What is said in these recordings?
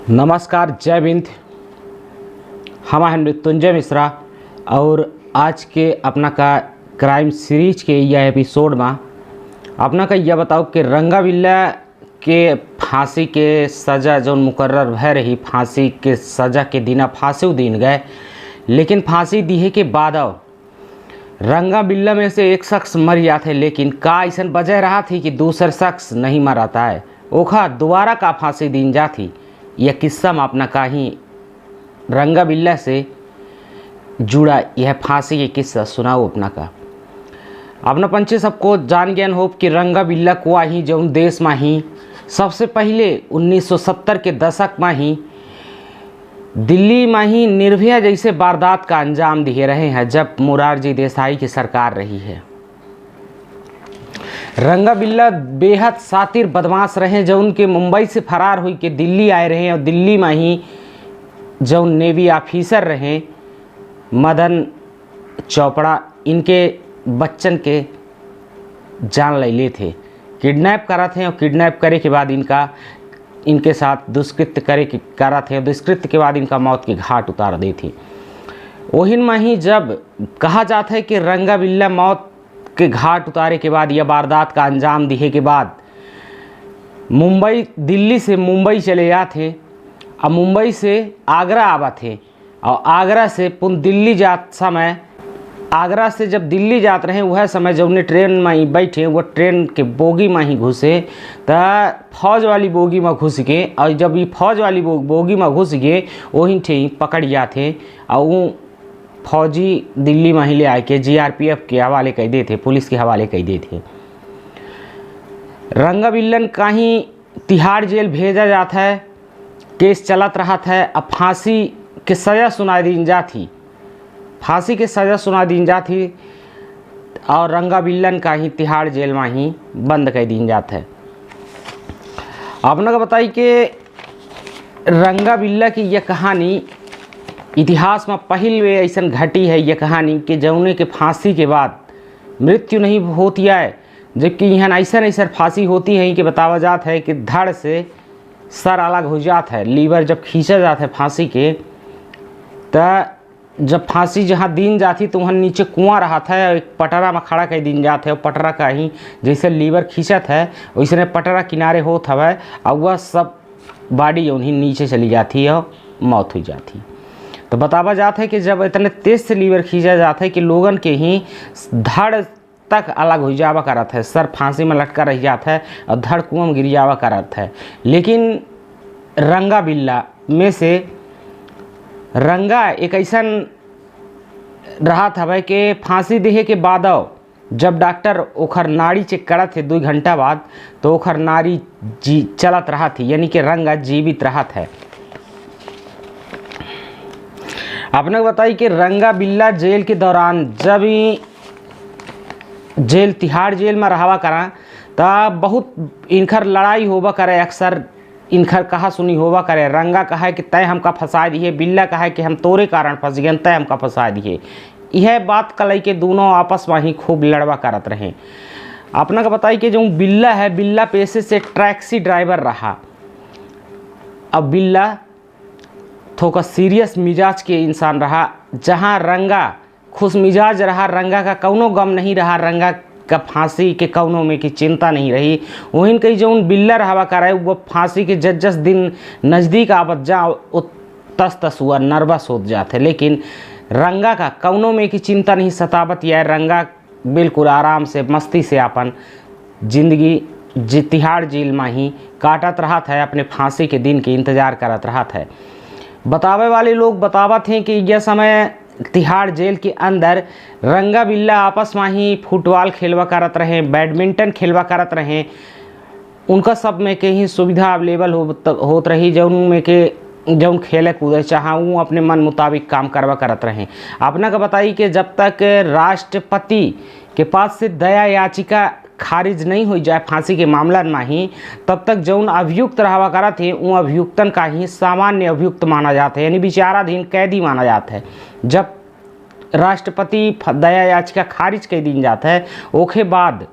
नमस्कार, जय हिंद। हम हैं मृत्युंजय मिश्रा और आज के अपना का क्राइम सीरीज के यह एपिसोड में अपना का यह बताओ कि रंगा बिल्ला के फांसी के सज़ा जो मुकर्रर भय रही, फांसी के सज़ा के दिन फांसी दिन गए, लेकिन फांसी दिए के बाद रंगा बिल्ला में से एक शख्स मर जाते, लेकिन का ऐसा वजह रहा थी कि दूसरा शख्स नहीं मराता है, ओखा दोबारा का फांसी दिन जाती। यह किस्सा में अपना का ही रंगा बिल्ला से जुड़ा यह फांसी के किस्सा सुनाओ अपना पंचे सबको जान ज्ञान हो कि रंगा बिल्ला को ही जो देश में ही सबसे पहले 1970 के दशक में ही दिल्ली में ही निर्भया जैसे वारदात का अंजाम दिए रहे हैं जब मोरारजी देसाई की सरकार रही है। रंगा बिल्ला बेहद सातिर बदमाश रहे जो उनके मुंबई से फरार हुई के दिल्ली आए रहे और दिल्ली में ही जो नेवी ऑफिसर रहे मदन चोपड़ा, इनके बच्चन के जान ले लिए थे, किडनैप करा थे और किडनैप करे के बाद इनके साथ दुष्कृत्य करा थे और दुष्कृत्य के बाद इनका मौत के घाट उतार दी थी। ओहिन में ही जब कहा जाता है कि रंगा बिल्ला मौत के घाट उतारे के बाद यह वारदात का अंजाम दिए के बाद दिल्ली से मुंबई चले जाते और मुंबई से आगरा आवा थे और आगरा से पुनः दिल्ली जात समय आगरा से जब दिल्ली जात रहे वह समय जब उन्हें ट्रेन में ही बैठे वो ट्रेन के बोगी में ही घुसे तो फौज वाली बोगी में घुस गए और जब ये फौज वाली बोगी में घुस गए वहीं थे पकड़ जाते और वो फौजी दिल्ली में ही ले आए के जीआरपीएफ के हवाले कर देते, पुलिस के हवाले कर देते। रंगा बिल्लन का ही तिहाड़ जेल भेजा जाता है, केस चलत रहा था। अब फांसी के सज़ा सुना दी जाती, फांसी के सज़ा सुना दी जाती और रंगा बिल्लन का ही तिहाड़ जेल में ही बंद कर दी जाता है। आपने को बताई कि रंगा बिल्ला की यह कहानी इतिहास में पहली वे ऐसा घटी है यह कहानी कि जौने के फांसी के बाद मृत्यु नहीं होती है, जबकि यहाँ ऐसा फांसी होती है कि बतावा जाता है कि धड़ से सर अलग हो जाता है, लीवर जब खींचा जाता है फांसी के तो जब फांसी जहाँ दीन जाती तो वहाँ नीचे कुआं रहा था, एक पटरा में खड़ा कर दीन जाता है और पटरा का ही जैसे लीवर खींचत है वैसे पटरा किनारे होता है और वह सब बॉडी उन्हीं नीचे चली जाती है और मौत हो जाती। तो बतावा जाता है कि जब इतने तेज से लीवर खींचा जाता है कि लोगन के ही धड़ तक अलग हो जावा करता है, सर फांसी में लटका रह जाता है और धड़ कुआं में गिर जावा करता है। लेकिन रंगा बिल्ला में से रंगा एक ऐसा रहा था कि फांसी देहे के बाद जब डॉक्टर ओखर नाड़ी चेक करत थे 2 घंटा बाद तो ओखर नाड़ी चलत रहा थी, यानी कि रंगा जीवित रहा था। आपने बताई कि रंगा बिल्ला जेल के दौरान जब जेल तिहाड़ जेल में रहा करा तब बहुत इनखर लड़ाई होवा करे, अक्सर इनखर कहा सुनी होवा करे। रंगा कहा कि तय हमका फंसा दिए, बिल्ला कहा कि हम तोरे कारण फंस गए, तय हमका फंसा दिए। यह बात कलई के दोनों आपस में ही खूब लड़वा करत रहे। अपना का बताई कि जो बिल्ला है, बिल्ला पेशे से टैक्सी ड्राइवर रहा। अब बिल्ला थोड़ा सीरियस मिजाज के इंसान रहा, जहाँ रंगा खुश मिजाज रहा, रंगा का कौनो गम नहीं रहा, रंगा का फांसी के कौनों में की चिंता नहीं रही। वहीं कहीं जो बिल्ला रहा करे वो फांसी के जस दिन नज़दीक आवत जा तस हुआ नर्वस हो जाते, लेकिन रंगा का कौनों में की चिंता नहीं सतावत। या रंगा बिल्कुल आराम से मस्ती से अपन जिंदगी तिहाड़ जेल में ही काटत रहा था, अपने फांसी के दिन के इंतज़ार करत रहा था। बतावे वाले लोग बतावत हैं कि यह समय तिहाड़ जेल के अंदर रंगा बिल्ला आपस में ही फुटबॉल खेलवा करत रहे, बैडमिंटन खेलवा करत रहे, उनका सब में के ही सुविधा अवेलेबल होत रही, जौन में के जौन खेले कूदे चाहूँ अपने मन मुताबिक काम करवा करत रहे। अपना का बताई कि जब तक राष्ट्रपति के पास से दया याचिका खारिज नहीं हो जाए फांसी के मामला में ही, तब तक जौन अभियुक्त रहा करा थे वो अभियुक्तन का ही सामान्य अभियुक्त माना जाता है, यानी विचाराधीन कैदी माना जाता है। जब राष्ट्रपति दया याचिका खारिज कर दी जाता है ओके बाद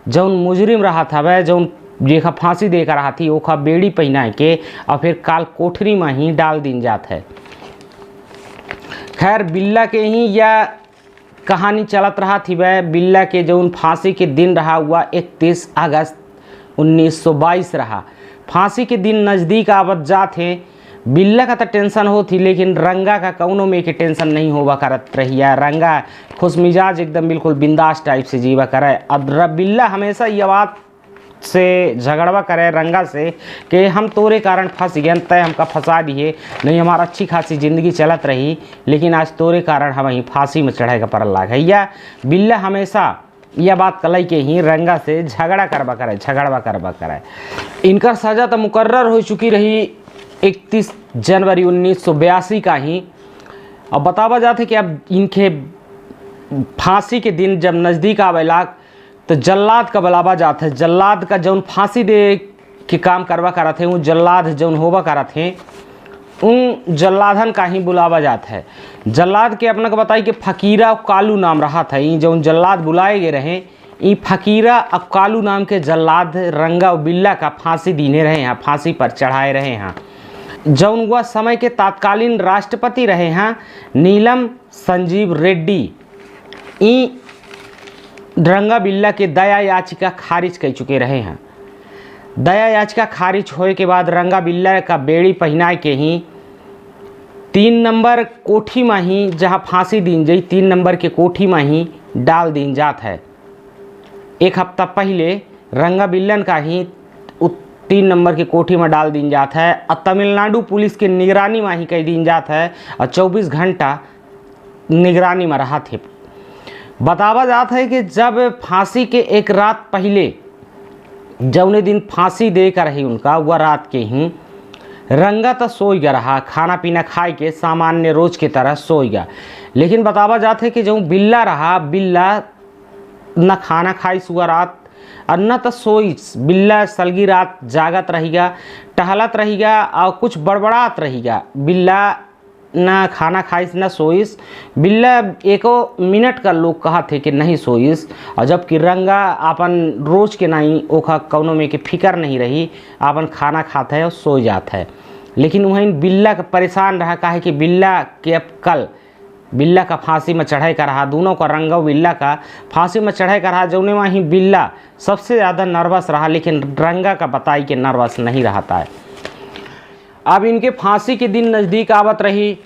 जौन मुजरिम रहा था वह जौन जेखा फांसी दे कर रहा थी ओखा बेड़ी पहना के और फिर काल कोठरी में ही डाल दिन जात है। खैर बिल्ला के ही यह कहानी चलत रहा थी। वह बिल्ला के जो फांसी के दिन रहा हुआ 31 अगस्त 1922 रहा। फांसी के दिन नज़दीक आवत जात हैं। बिल्ला का तो टेंशन होती, लेकिन रंगा का कौनों में के टेंशन नहीं होवा करत रही है। रंगा खुश मिजाज एकदम बिल्कुल बिंदास टाइप से जीवा करे। अब बिल्ला हमेशा ये बात से झगड़वा करे रंगा से कि हम तोरे कारण फंस गए, तय हमका फंसा दिए, नहीं हमारा अच्छी खासी ज़िंदगी चलत रही, लेकिन आज तोरे कारण हम वहीं फांसी में चढ़े का पड़ल लाग है। या बिल्ला हमेशा यह बात कलई के ही रंगा से झगड़ा करवा करे। इनका सज़ा तो मुकर्रर हो चुकी रही 31 जनवरी 1982 का ही। अब बतावा जाते कि अब इनके फांसी के दिन जब नज़दीक आवेला तो जल्लाद का बुलावा जाता है। जल्लाद का जौन फांसी दे के काम करवा करत है, वो जल्लाद जौन होवा करत हैं, उन जल्लादन का ही बुलावा जाता है। जल्लाद के को बताई कि फ़कीरा और कालू नाम रहा था। ये जौन जल्लाद बुलाए गए रहे, ये फ़कीरा और कालू नाम के जल्लाद रंगा और बिल्ला का फांसी दीने रहे हैं, फांसी पर चढ़ाए रहे हैं। जौन वह समय के तत्कालीन राष्ट्रपति रहे हैं नीलम संजीव रेड्डी, ई रंगा बिल्ला के दया याचिका खारिज कर चुके रहे हैं। दया याचिका खारिज होए के बाद रंगा बिल्ला का बेड़ी पहनाए के ही 3 नंबर कोठी में ही जहाँ फांसी दीन जाई 3 नंबर के कोठी में ही डाल दीन जात है। एक हफ्ता पहले रंगा बिल्लन का ही 3 नंबर के कोठी में डाल दीन जात है और तमिलनाडु पुलिस के निगरानी में ही कह दीन जात है और 24 घंटा निगरानी में रहा थे। बतावा जात है कि जब फांसी के एक रात पहले जौने दिन फांसी दे कर रही उनका, वह रात के ही रंगा तो सोई गया रहा, खाना पीना खाए के सामान्य रोज की तरह सोई गया। लेकिन बतावा जात है कि जो बिल्ला रहा, बिल्ला न खाना खाई सुआ रात और न तो सोई। बिल्ला सलगी रात जागत रहेगा, टहलत रहेगा और कुछ बड़बड़ात रहेगा। बिल्ला ना खाना खाइस न सोइस। बिल्ला एको मिनट का लोग कहा थे कि नहीं सोइस, और जबकि रंगा अपन रोज के नहीं ओखा कौनों में के फिक्र नहीं रही, अपन खाना खाता है और सो जाता है। लेकिन वहीं बिल्ला का परेशान रहा, काहे कि बिल्ला के अब कल बिल्ला का फांसी में चढ़ाई का रहा। दोनों का रंगा बिल्ला का फांसी में चढ़ाई का रहा। जौने वहीं बिल्ला सबसे ज़्यादा नर्वस रहा, लेकिन रंगा का बताई कि नर्वस नहीं रहता है। अब इनके फांसी के दिन नज़दीक आवत रही।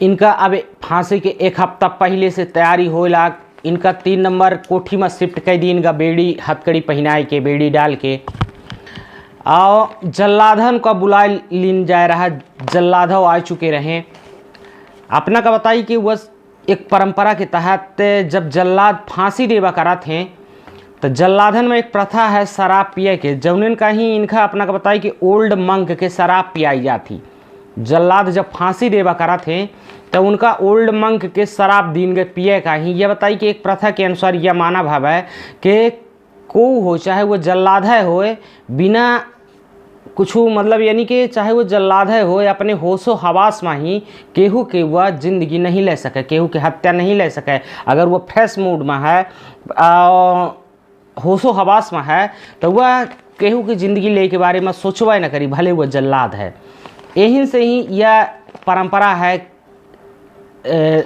इनका अब फांसी के एक हफ्ता पहले से तैयारी हो लाग। इनका 3 नंबर कोठी में शिफ्ट कर दी। इनका बेड़ी हथकड़ी पहनाए के बेड़ी डाल के और जल्लाधन का बुलाए लीन जाए रहा। जल्लाधव आ चुके रहे। अपना का बताई कि वह एक परंपरा के तहत जब जल्लाद फांसी देवा करा थे तो जल्लाधन में एक प्रथा है शराब पिए के। जौनन का ही इनका अपना का बताई कि ओल्ड मंक के शराब पियाई जाती। जल्लाद जब फांसी देवा करा थे तो उनका ओल्ड मंक के शराब दीन के पिए का ही। यह बताई कि एक प्रथा के अनुसार यह माना भाव है कि को हो चाहे वो जल्लाद है होए बिना कुछ मतलब यानी कि चाहे वो जल्लाद है हो अपने होशो हवास में ही केहू के वह जिंदगी नहीं ले सके, केहू के हत्या नहीं ले सके। अगर वो फ्रेश मूड में है, होशो हवास में है, तो वह केहू की ज़िंदगी ले के बारे में सोचवा न करी, भले वह जल्लाद है। यहीं से ही यह परंपरा है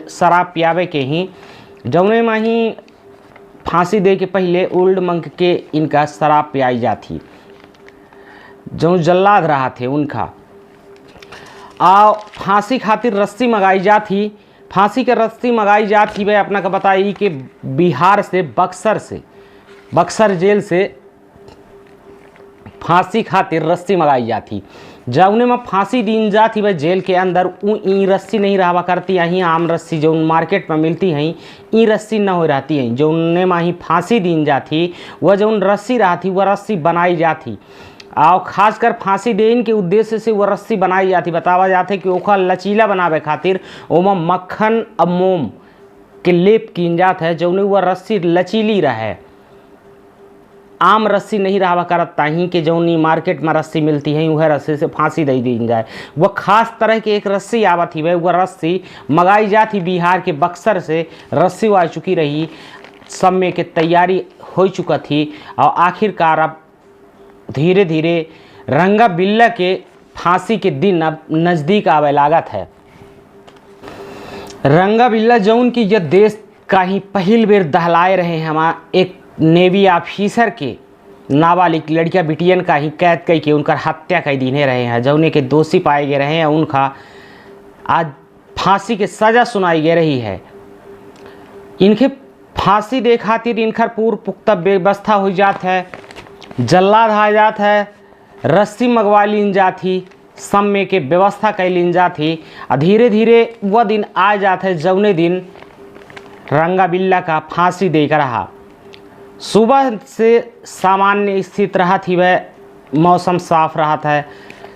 शराब पियावे के ही। जौने में ही फांसी दे के पहले ओल्ड मंक के इनका शराब पियाई जाती। जो जल्लाद रहा थे उनका आ फांसी खातिर रस्सी मंगाई जाती। फांसी के रस्सी मंगाई जाती वह अपना का बताई कि बिहार से बक्सर जेल से फांसी खातिर रस्सी मंगाई जाती। जौने में फांसी दीन जाती वह जेल के अंदर ई रस्सी नहीं रहा करती। यहीं आम रस्सी जो मार्केट में मिलती हैं ई रस्सी न हो रहती हैं। जौने में ही फांसी दीन जाती वह जौन रस्सी रहती वह रस्सी बनाई जाती और खासकर फांसी देने के उद्देश्य से वह रस्सी बनाई जाती। बतावा जाते कि ओखा लचीला बनावे खातिर ओमा मक्खन और मोम के लेप कीन जात है। जौने वह रस्सी लचीली रहे, आम रस्सी नहीं रहा करत ताही कि जौनी मार्केट में रस्सी मिलती है वह रस्सी से फांसी दे दी जाए। वह खास तरह की एक रस्सी आवत ही वह रस्सी मंगाई जाती बिहार के बक्सर से। रस्सी आ चुकी रही, सब में के तैयारी हो चुका थी और आखिरकार अब धीरे धीरे रंगा बिल्ला के फांसी के दिन अब नज़दीक आवे लागत है। रंगा बिल्ला जौन की यह देश का ही पहिल बेर दहलाए रहे हैं। हमारा एक नेवी ऑफिसर के नाबालिग लड़कियां बिटियन का ही कैद कई के उनका हत्या कई दीने रहे हैं, जौने के दोषी पाए गए रहे हैं। उनका आज फांसी के सज़ा सुनाई गई रही है। इनके फांसी दे खातिर इनकर पूर्व पुख्ता व्यवस्था हो जात है, जल्लाद आ जात है, रस्सी मंगवा लीन जाती, समय के व्यवस्था कर लीन जाती। धीरे धीरे वह दिन आ जाता है जौने दिन रंगा बिल्ला का फांसी देकर रहा। सुबह से सामान्य स्थिति रहा थी, वह मौसम साफ रहा था,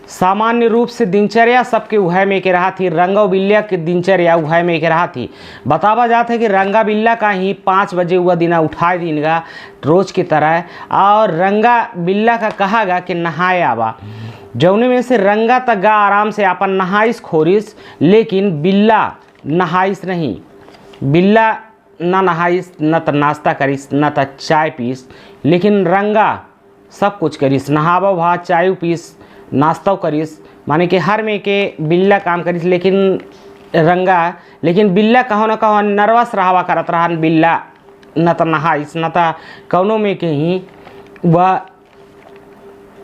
सामान्य रूप से दिनचर्या सबके उहय में के रहा थी। रंगा बिल्ला की दिनचर्या उहय में के रहा थी। बतावा जाता है कि रंगा बिल्ला का ही 5 बजे हुआ दिन उठाए दीनगा रोज की तरह, और रंगा बिल्ला का कहागा कि नहाए आवा, जौने में से रंगा तक गा आराम से अपन नहाइस खोरिस, लेकिन बिल्ला नहाइस नहीं। बिल्ला ना नहाइस, न तो नाश्ता करिस, न तो चाय पीस, लेकिन रंगा सब कुछ करिस, नहावा भा, चाय पीस, नाश्ता करिस, माने कि हर में के बिल्ला काम करिस। लेकिन बिल्ला कहो न कहो नर्वस रहावा करत रहा। बिल्ला न तो नहाइस, न तो कौनों में के ही वह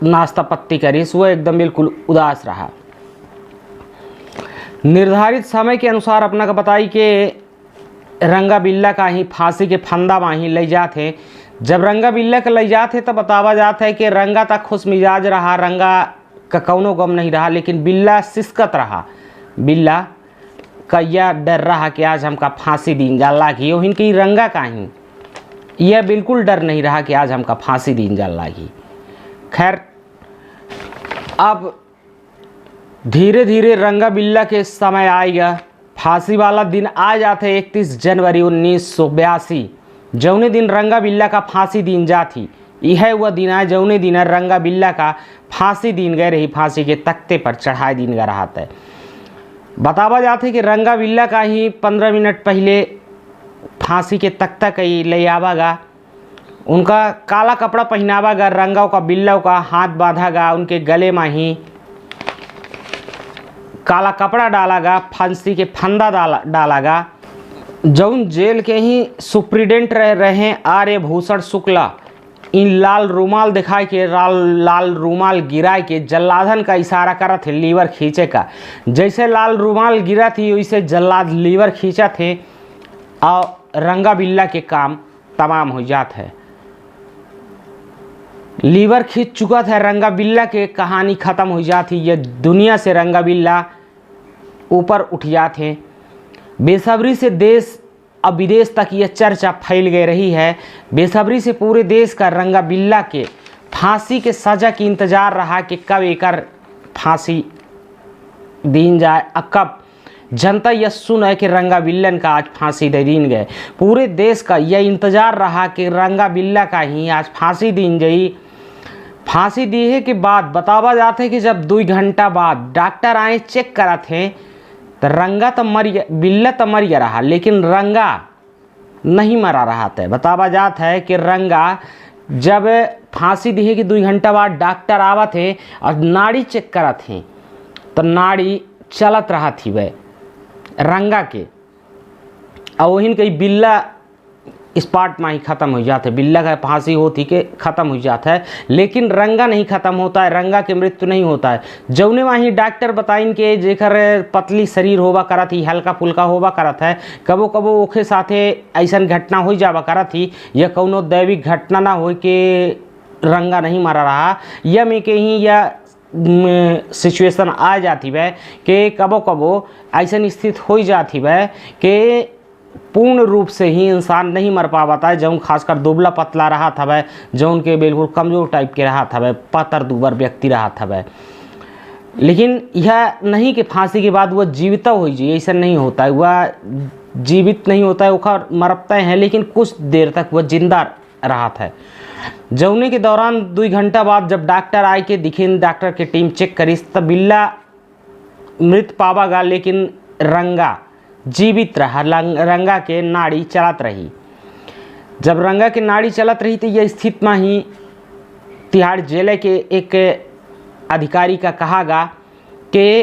नाश्ता पत्ती करिस, वह एकदम बिल्कुल उदास रहा। निर्धारित समय के अनुसार अपना का बताई कि रंगा बिल्ला का ही फांसी के फंदा माही ले जाते। जब रंगा बिल्ला के ले जाते तब बतावा जाता है कि रंगा तक खुश मिजाज रहा, रंगा का कौनो गम नहीं रहा, लेकिन बिल्ला सिसकत रहा। बिल्ला का यह डर रहा कि आज हमका फांसी दीन जाला की, और इनकी रंगा का ही यह बिल्कुल डर नहीं रहा कि आज हमका फांसी दीन जाला की। खैर अब धीरे धीरे रंगा बिल्ला के समय आएगा, फांसी वाला दिन आ जाते 31 जनवरी 1982, जौने दिन रंगा बिल्ला का फांसी दीन जाती। यह वह दिन है जौने दिन रंगा बिल्ला का फांसी दीन गए रही, फांसी के तख्ते पर चढ़ाए दीन गया रहा था। बतावा जाते कि रंगा बिल्ला का ही 15 मिनट पहले फांसी के तख्ता कई ले आवागा, उनका काला कपड़ा पहनावागा, रंगा का बिल्ला का हाथ बांधागा, उनके गले में ही काला कपड़ा डालागा, फांसी के फंदा डालागा। जौन जेल के ही सुप्रिटेंडेंट रहे हैं आर्यभूषण शुक्ला, इन लाल रूमाल दिखाए के लाल रूमाल गिराए के जल्लादन का इशारा करा थे लीवर खींचे का। जैसे लाल रूमाल गिरा थी वैसे जल्लाद लीवर खींचा थे और रंगा बिल्ला के काम तमाम हो जात है। लीवर खींच चुका था रंगा बिल्ला के, कहानी ख़त्म हो जाती। ये दुनिया से रंगा बिल्ला ऊपर उठ जाते। बेसब्री से देश अब विदेश तक यह चर्चा फैल गई रही है। बेसब्री से पूरे देश का रंगा बिल्ला के फांसी के सज़ा की इंतज़ार रहा कि कब एक फांसी दीन जाए, कब जनता यह सुने कि रंगा बिल्लन का आज फांसी दे दीन गए। पूरे देश का यह इंतज़ार रहा कि रंगा बिल्ला का ही आज फांसी दीन गई। फांसी दिए के बाद बतावा जाते कि जब 2 घंटा बाद डॉक्टर आए चेक करा थे तो रंगा तो मर गया, बिल्ला तो मर गया रहा, लेकिन रंगा नहीं मरा रहा था। बतावा जाता है कि रंगा जब फांसी दिए कि 2 घंटा बाद डॉक्टर आवा थे और नाड़ी चेक करा थे तो नाड़ी चलत रहा थी वह रंगा के, और वहीं कहीं बिल्ला स्पॉट में ही ख़त्म हो जाता है। बिल्ला का फांसी होती के ख़त्म हो जाता है, लेकिन रंगा नहीं ख़त्म होता है, रंगा के मृत्यु नहीं होता है। जौने वहीं डॉक्टर बताइन के जेकर पतली शरीर होवा करा थी, हल्का फुल्का होवा करा था, कबो कबो ओखे साथे ऐसा घटना हो जावा करा थी, यह कौनो दैविक घटना ना हो कि रंगा नहीं मरा रहा, यह में के ही या सिचुएशन आ जाती वह कि कबो कबो ऐसा स्थिति हो जाती वह कि पूर्ण रूप से ही इंसान नहीं मर पाता है। जौन खासकर दुबला पतला रहा था वह, जौन के बिल्कुल कमज़ोर टाइप के रहा था वह, पतर दुबर व्यक्ति रहा था वह। लेकिन यह नहीं कि फांसी के बाद वह जीवित हो जाए, ऐसा नहीं होता है। वह जीवित नहीं होता है, वह मरता है, लेकिन कुछ देर तक वह जिंदा रहा था। जौने के दौरान 2 घंटा बाद जब डॉक्टर आए के दिखे, डॉक्टर की टीम चेक करी तब बिल्ला मृत पावागा, लेकिन रंगा जीवित रहा। रंगा के नाड़ी चलत रही। जब रंगा की नाड़ी चलत रही तो यह स्थिति में ही तिहाड़ जेल के एक अधिकारी का कहागा कि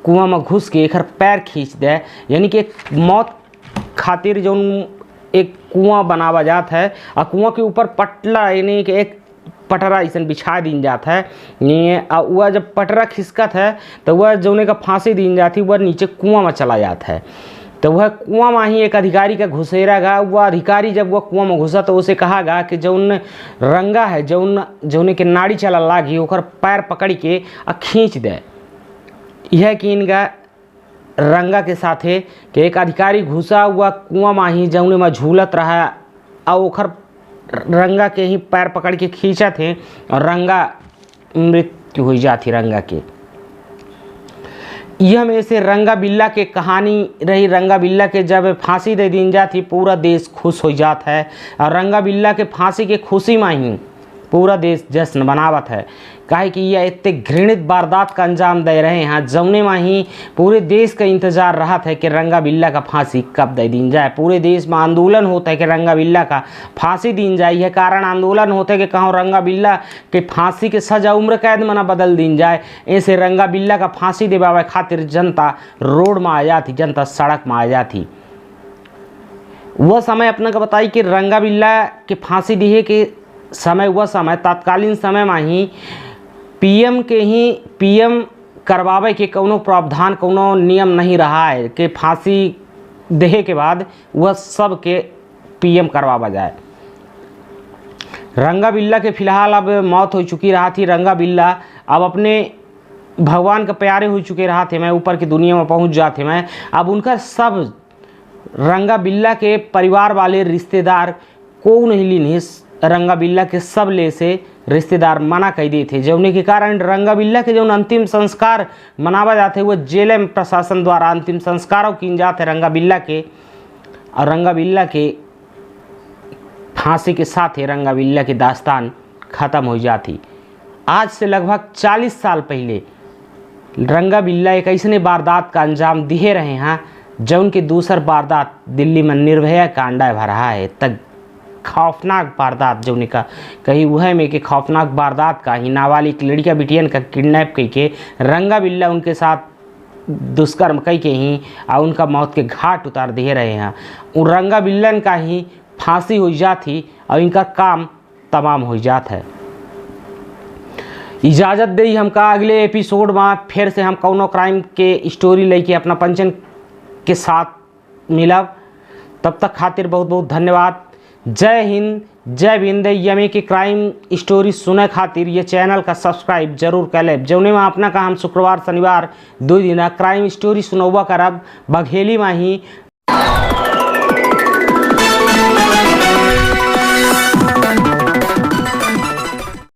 कुआं में घुस के एक पैर खींच दे, यानी कि एक मौत खातिर जो एक कुआं बनावा जात है और कुआं के ऊपर पटला यानी कि एक पटरा ऐसा बिछा दीन जात है। वह जब पटरा खिसकत है तो वह जौने का फांसी दीन जाती वह नीचे कुआं में चला जाता है। तो वह कुआं में ही एक अधिकारी का घुसेरा गा। वह अधिकारी जब वह कुआं में घुसा तो उसे कहा गा कि जौन रंगा है जौने के नाड़ी चला लागी ओकर पैर पकड़ के आ खींच दे। यह कि इनका रंगा के साथे कि एक अधिकारी घुसा हुआ कुआं में ही जौने में झूलत रहा और ओखर रंगा के ही पैर पकड़ के खींचा थे और रंगा मृत्यु हो जाती रंगा के। यह में से रंगा बिल्ला के कहानी रही। रंगा बिल्ला के जब फांसी दे दी जाती पूरा देश खुश हो जाता है और रंगा बिल्ला के फांसी के खुशी में ही पूरा देश जश्न मनावत है। काहे कि यह इतने घृणित वारदात का अंजाम दे रहे हैं जौने में ही पूरे देश का इंतजार रहा था कि रंगा बिल्ला का फांसी कब दे दी जाए। पूरे देश में आंदोलन होता है कि रंगा बिल्ला का फांसी दी जाए। यह कारण आंदोलन होते कि कहाँ रंगा बिल्ला के फांसी के सजा उम्र कैद में ना बदल दी जाए। ऐसे रंगा बिल्ला का फांसी दिवावे खातिर जनता रोड में आ जाती, जनता सड़क में आ जाती। वह समय अपना का बताई कि रंगा बिल्ला के फांसी दिए के समय वह समय तत्कालीन समय में ही पीएम करवावे के कोनो प्रावधान कोनो नियम नहीं रहा है कि फांसी देहे के बाद वह सब के पीएम करवावा जाए। रंगा बिल्ला के फिलहाल अब मौत हो चुकी रहा थी। रंगा बिल्ला अब अपने भगवान के प्यारे हो चुके रहा थे। मैं ऊपर की दुनिया में पहुंच जाते मैं। अब उनका सब रंगा बिल्ला के परिवार वाले रिश्तेदार को नहीं लीन रंगा बिल्ला के सब ले से रिश्तेदार मना कर दिए थे, जौने के कारण रंगा बिल्ला के जो अंतिम संस्कार मनावा जाते वह जेल में प्रशासन द्वारा अंतिम संस्कारों किन जाते रंगा बिल्ला के। और रंगा बिल्ला के फांसी के साथ ही रंगा बिल्ला की दास्तान ख़त्म हो जाती। आज से लगभग 40 साल पहले रंगा बिल्ला एक ऐसे वारदात का अंजाम दिए रहे हैं जौन की दूसर वारदात दिल्ली में निर्भया कांडा भरा है। तक खौफनाक वारदात जौन का कहीं वह में कि खौफनाक वारदात का ही नाबालिग लड़कियां बिटियन का किडनैप करके रंगा बिल्ला उनके साथ दुष्कर्म कई के ही और उनका मौत के घाट उतार दे रहे हैं। उन रंगा बिल्लन का ही फांसी हो जाती और इनका काम तमाम हो जाता है। इजाज़त दे हमका अगले एपिसोड में फिर से हम कौनो क्राइम के स्टोरी लेके अपना पंचन के साथ मिलब। तब तक खातिर बहुत बहुत धन्यवाद। जय हिंद, जय भीम। यमी की क्राइम स्टोरी सुने खातिर ये चैनल का सब्सक्राइब जरूर कर ले। जौने में अपना का हम शुक्रवार शनिवार 2 दिन क्राइम स्टोरी सुनौबा करब। बघेली में ही